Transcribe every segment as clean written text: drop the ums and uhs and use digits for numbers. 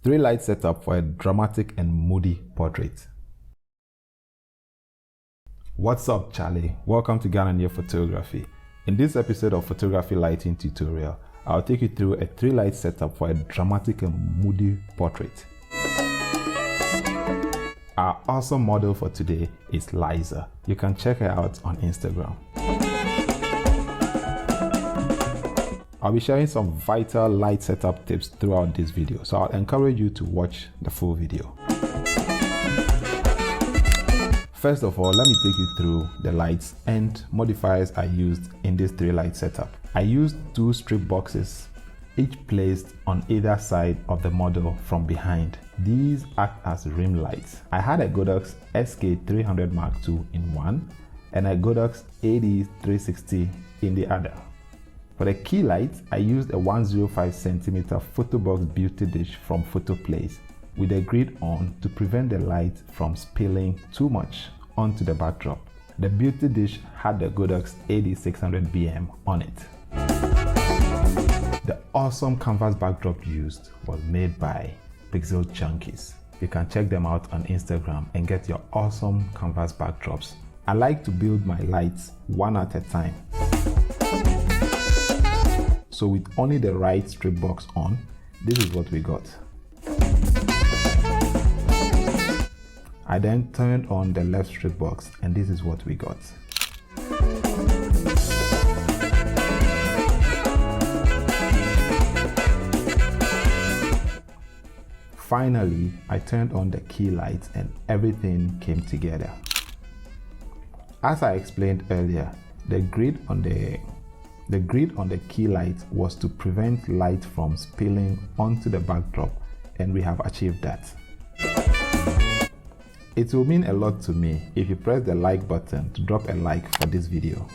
3 light setup for a dramatic and moody portrait. What's up, Charlie? Welcome to Ghananie Photography. In this episode of Photography Lighting Tutorial, I'll take you through a 3 light setup for a dramatic and moody portrait. Our awesome model for today is Liza. You can check her out on Instagram. I'll be sharing some vital light setup tips throughout this video, so I'll encourage you to watch the full video. First of all, let me take you through the lights and modifiers I used in this 3 light setup. I used 2 strip boxes, each placed on either side of the model from behind. These act as rim lights. I had a Godox SK300 Mark II in one and a Godox AD360 in the other. For the key lights, I used a 105cm Photobox beauty dish from Fotoplays with a grid on to prevent the light from spilling too much onto the backdrop. The beauty dish had the Godox AD600BM on it. The awesome canvas backdrop used was made by Pixel Junkies. You can check them out on Instagram and get your awesome canvas backdrops. I like to build my lights one at a time. So with only the right strip box on, this is what we got. I then turned on the left strip box and this is what we got. Finally, I turned on the key lights and everything came together. As I explained earlier, the grid on the key light was to prevent light from spilling onto the backdrop, and we have achieved that. It will mean a lot to me if you press the like button to drop a like for this video.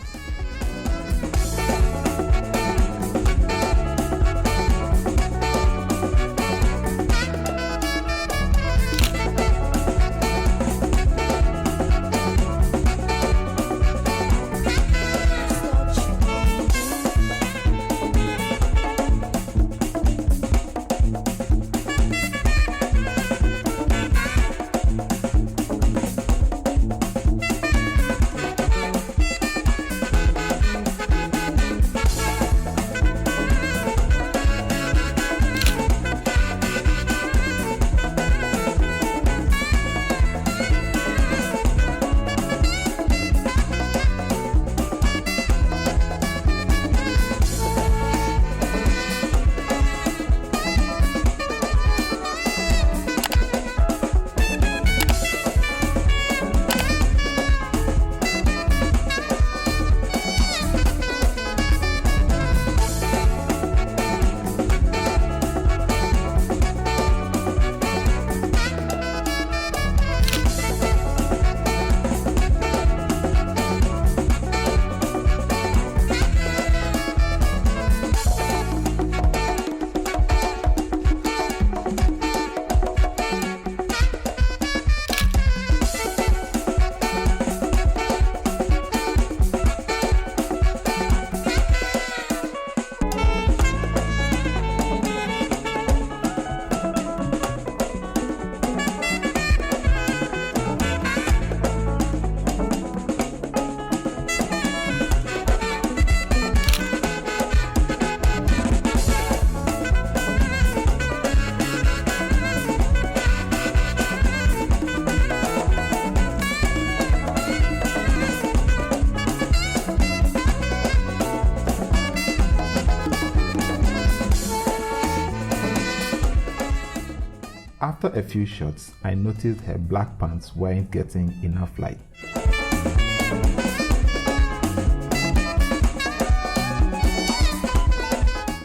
After a few shots, I noticed her black pants weren't getting enough light.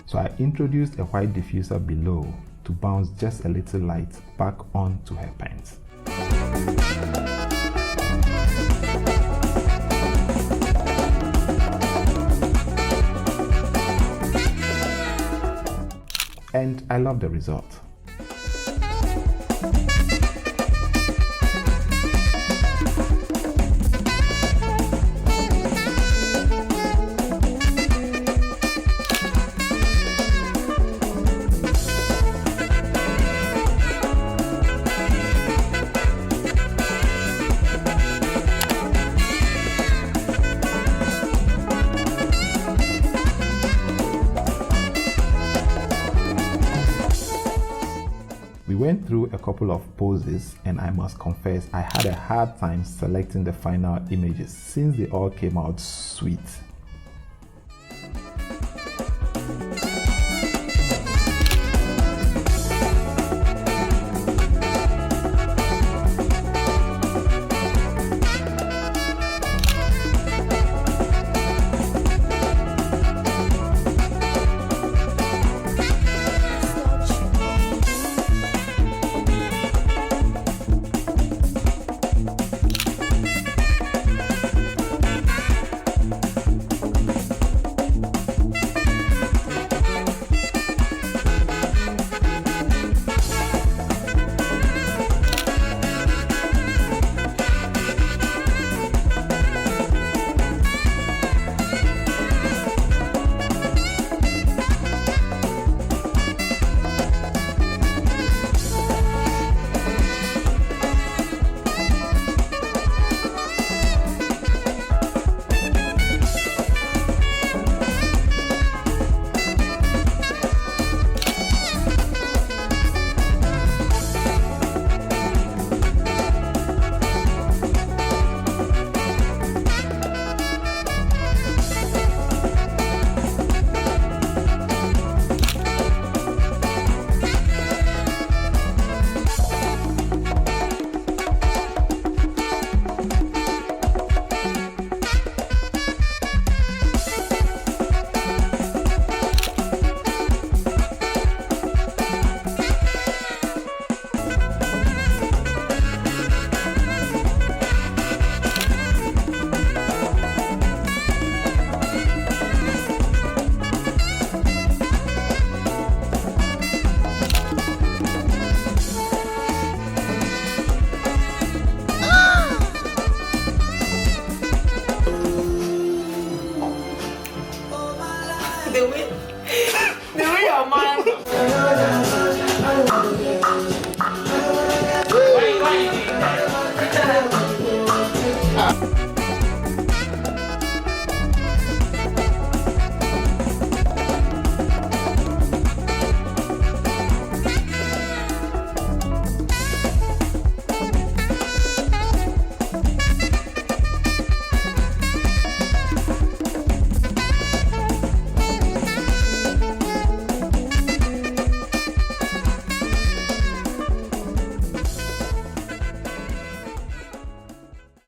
So I introduced a white diffuser below to bounce just a little light back onto her pants. And I love the result. We went through a couple of poses and I must confess I had a hard time selecting the final images since they all came out sweet.